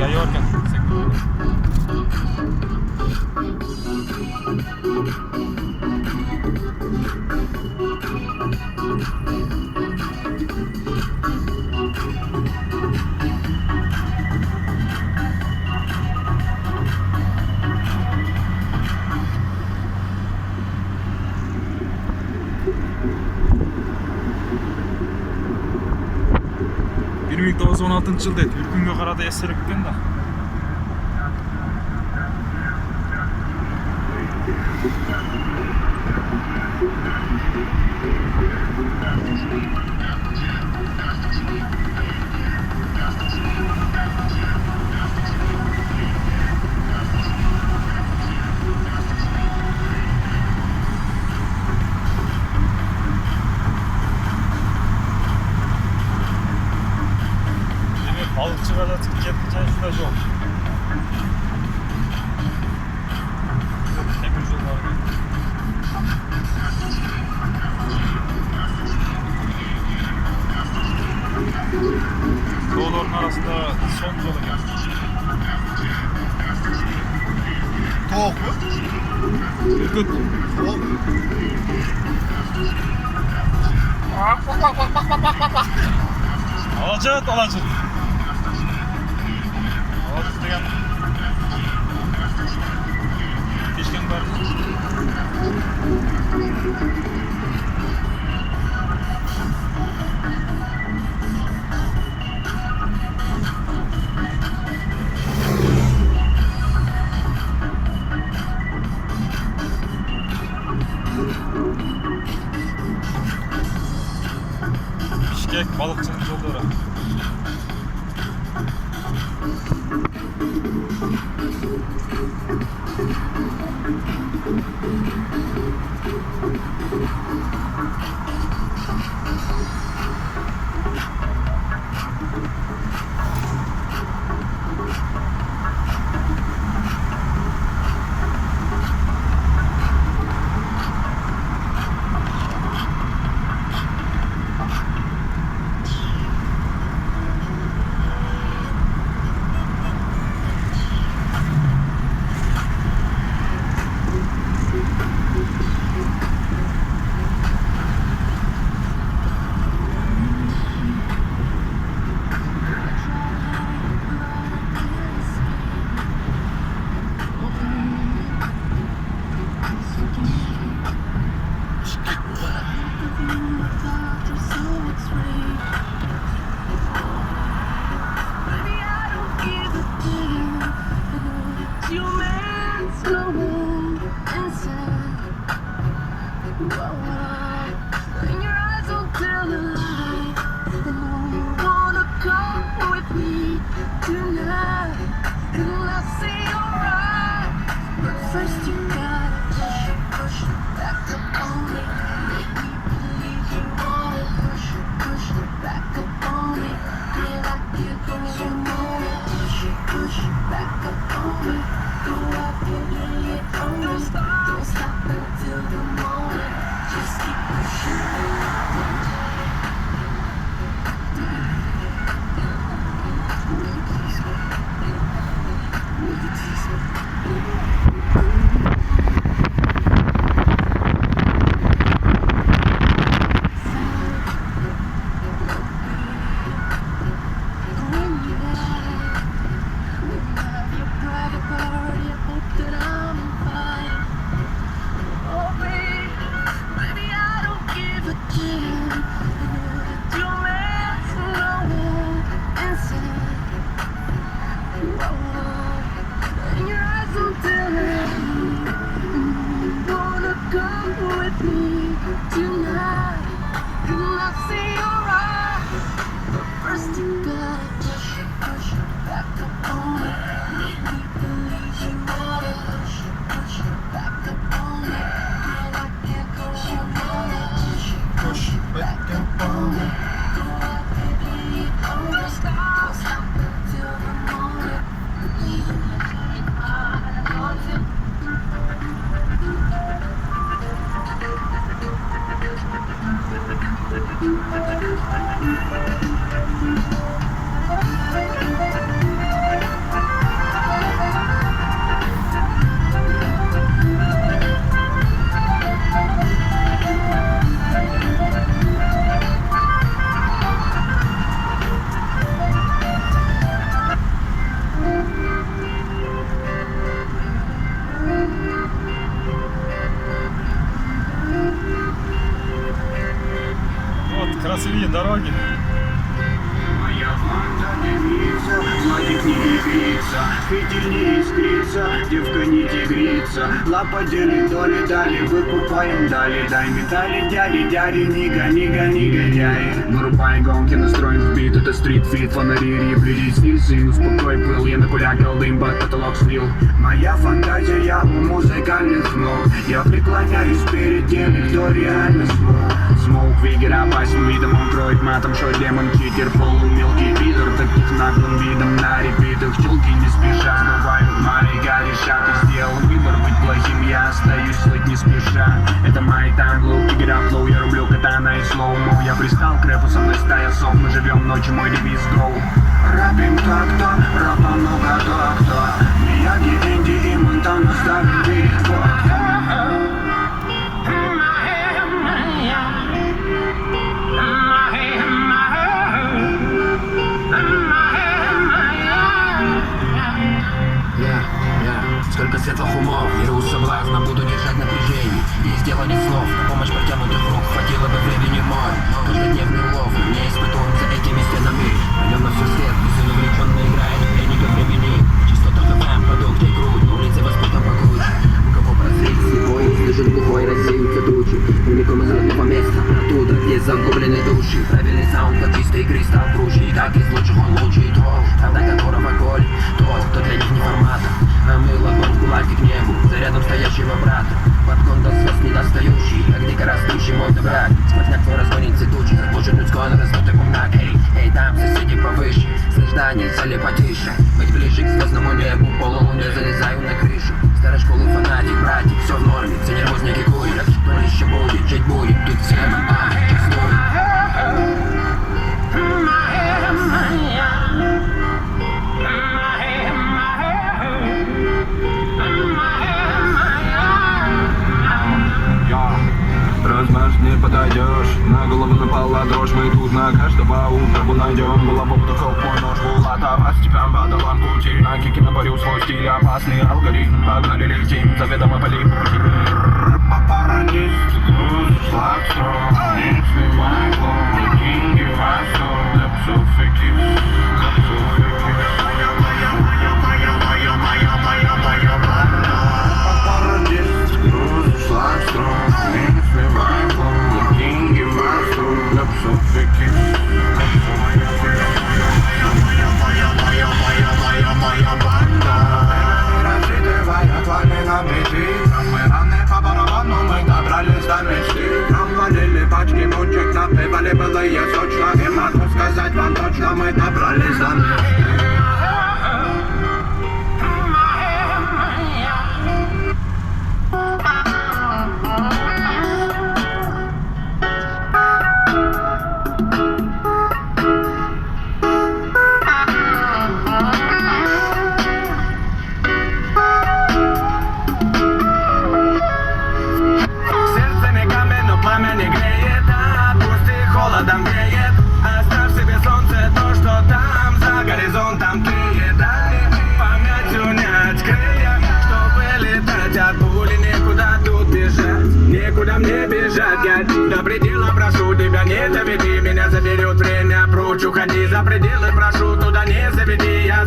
Yayı varken sekmiyor. Bir 1916 yılda Türk'ün karada eseri bükкен da. Balıkçılara da Türkiye'de şurada yok. Demir yolları. Doğuların arasında son yolu gelmiş. Tavuk mu? Ürküt. Tavuk. Bak. Alacak. Alacak degan. Pişken var. Bişkek balıkçının yolları. First you gotta push back up on me, make me believe you wanna push back up on me, feel like you don't want it, push back up on me, go up and lay it on me, don't stop until the morning, just keep pushing. When you die, when you have your private party, I hope that I'm дороги. Младик не явится, фитиль не искрится, девка не тигрица. Лапа делит, доли дали, выкупаем дали. Дай металли, дяди, негодяи. Вырубай гонки, настроен в бит, это стрит-фит. Фонари, репли, стиль, успокой пыл. Я накулякал дым, под потолок слил. Моя фантазия у музыкальных ног. Я преклоняюсь перед теми, кто реально смог. Смоук, Вигер, опасен видом, он кроет матом. Шо демон, читер, полумелкий пидор. Таких наглым видом на репитах. Челки не спеша, сбывают мои горешат. И сделал выбор быть плохим, я остаюсь слыть не спеша. Это мой таймлук, игра-флоу, я рублю катана и слоумо. Я пристал к рэпу, со мной стая сов. Мы живем ночью, мой девиз гоу. Рэпим кто-кто, рэпа много кто-кто. Мияги, Энди и Монтана ставим перед фото. Сколько светлых умов, миру соблазна, буду держать напряжение. Не сделали слов, на помощь протянутых рук хватило бы времени мой. Каждодневный улов, не испытуем за этими стенами. Пойдем на все свет, сын увлеченно играет, пленника времени. Частота ХФМ, продукты и грудь, на улице воспитан покруче. У кого прозрит слепой, слышит глухой, рассеются тучи. Уникум из родного места, оттуда, где загублены души. Правильный саунд, как чистой игры стал круче. И так из лучших он лучший тот, правда которого голь. Тот, кто для них не формата. А мы ладонь кулаки к небу, за рядом стоящего брата. Подгон до звезд недостающий, как дико растущий мой добрак. Сквозняк твой разгонит цветучий, заглушен людской, но разнутый кумнак. Эй, там соседи повыше, слышь, да, не цели потише. Быть ближе к звездному небу, полулуне залезаю на крышу. Старой школы фанатик, братик, все в норме, все нервозники курят. Полище будет, жить будет, тут все Размажь, не подойдешь, на голову напала дрожь. Мы тут на каждого утра найдем. Булаву духов, мой нож, булата. Вас тебя подала пути. На кике наборю свой стиль, опасный алгоритм. Погнали, летим, заведомо полим. Папарадист, сладкий, не снимай клон. Деньги восток, да все фиктив, да все фиктив. Папарадист, сладкий. Пачки бочек напивали, было я сочно. И могу сказать вам точно, мы добрались до мечты. Холодом греет, оставь себе солнце, то, что там за горизонтом тлеет. Дай память унять крылья, чтобы летать от пули. Некуда тут бежать, некуда мне бежать, я до предела прошу тебя, не доведи меня, заберет время прочь. Уходи за пределы, прошу, туда не заведи, я...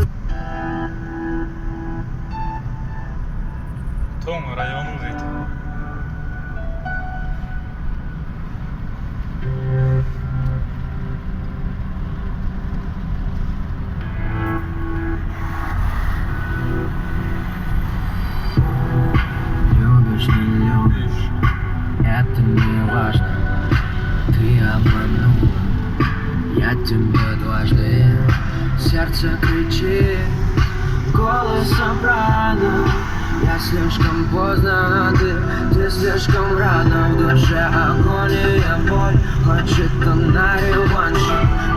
Том району дейді. Любишь, не любишь, это не важно. Ты обманул, я тебе дважды. Сердце кричит голосом рано. Я слишком поздно, ты слишком рано. В душе агония, боль, хочет он на реванш.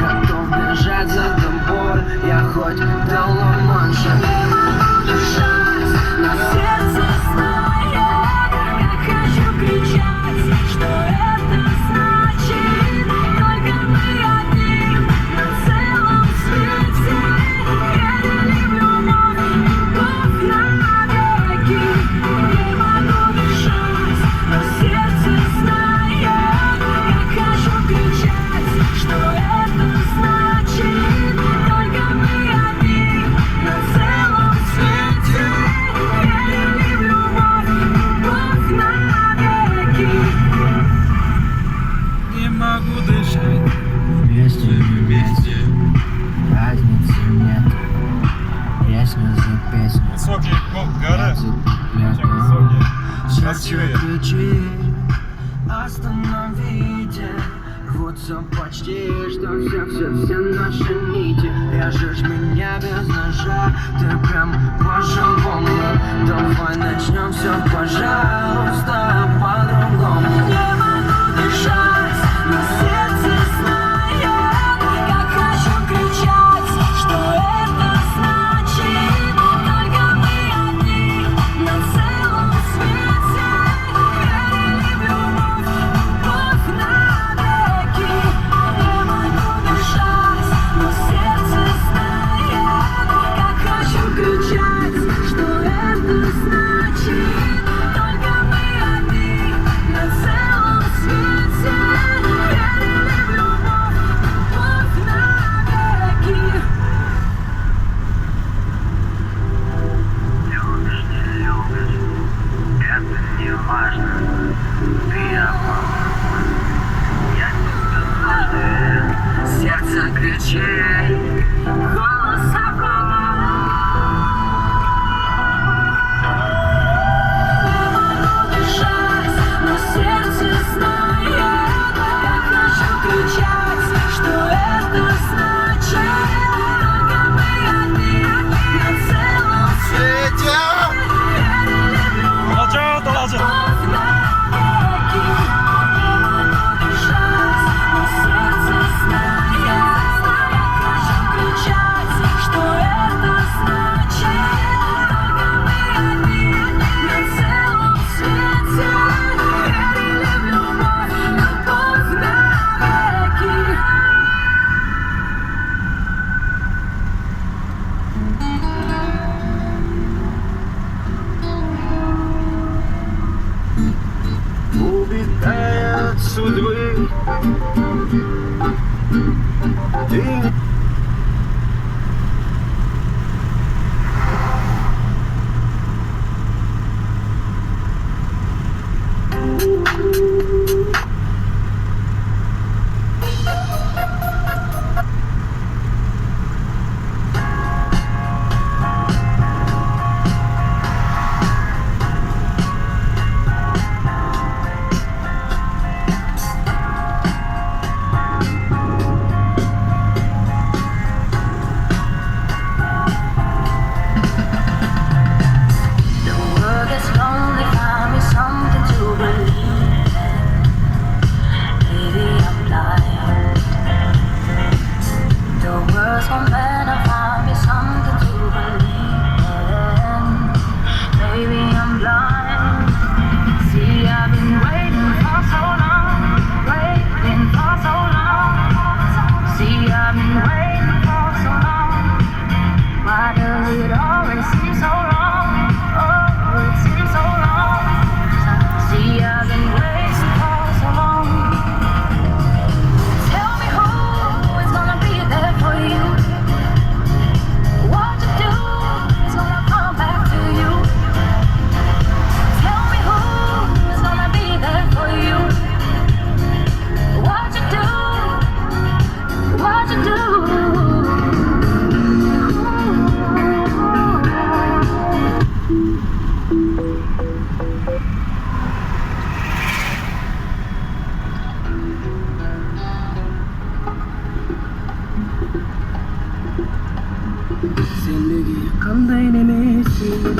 Готов бежать за тобой, я хоть до Ла-Манша. На сердце стоит, я хочу кричать, что это значит. Только мы одни на целом свете. Я не люблю любовь навеки. Не могу дышать, но сердце знает. Я хочу кричать, что песню. Высокие горы, Я чем высокие. Сердце Красивые. кричит, остановите. Рвутся почти, что все наши нити. Режешь меня без ножа, ты прям по-живому. Давай начнем все, пожалуйста, по-другому. Не могу дышать, но сердце знает, как хочу кричать, что это значит. Только мы одни на целом свете. Верили в любовь навеки. Не могу дышать, но сердце знает, как хочу кричать, что это значит. Только мы одни на целом свете. Верили в любовь навеки. Любишь, не любишь, это не важно. Ты опасна, я тебе дважды. Сердце кричит, голос обмана. Не могу дышать, но сердце знает, как хочу кричать, что это значит. Только мы одни на целом свете. Верили в любовь Алacağız, alacağız. навеки. Не могу дышать, но сердце знает, как хочу кричать, что это значит. Только мы одни на целом свете. Верили в любовь навеки. Убегая от судьбы, ты The world is lonely, find me something to believe in. Maybe I'm blind. The world's gone bad, find me something to believe in. Maybe I'm blind. See, I've been waiting for so long, waiting for so long. See, I've been waiting for so long. Why does it always seem so long? Oh, it seems so long. See, I've been waiting for so long. Tell me who is gonna be there for you. What you do is gonna come back to you. Tell me who is gonna be there for you. What you do, what you do. Sendeki qanday nemesin.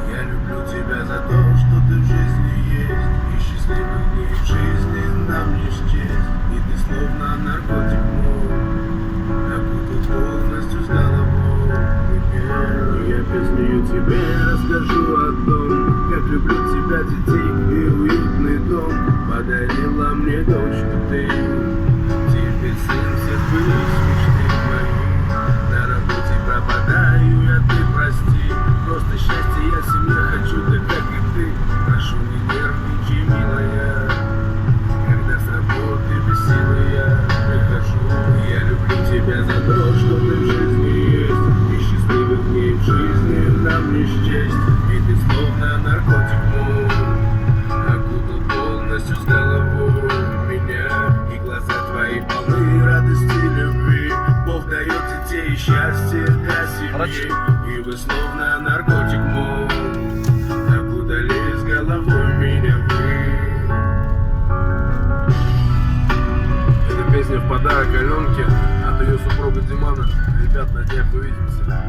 Я люблю тебя за то, что ты в жизни есть. И счастливых дней в жизни нам не счесть. И ты словно наркотик мой, окутал полностью с головой. И я песнею тебе расскажу о том, как люблю тебя, детей и уютный дом. Подарила мне дочь, что ты теперь сын всех былых мечты моих. На работе пропадаю я, ты прости. Просто счастье я в семье хочу, так как и ты. Прошу, не нервничай, милая. Когда с работы без силы я прихожу. Я люблю тебя за то, что ты в жизни есть. И счастливых дней в жизни нам не счесть. И ты сегодня в подарок Аленке от ее супруга Димана. Ребят, на днях увидимся.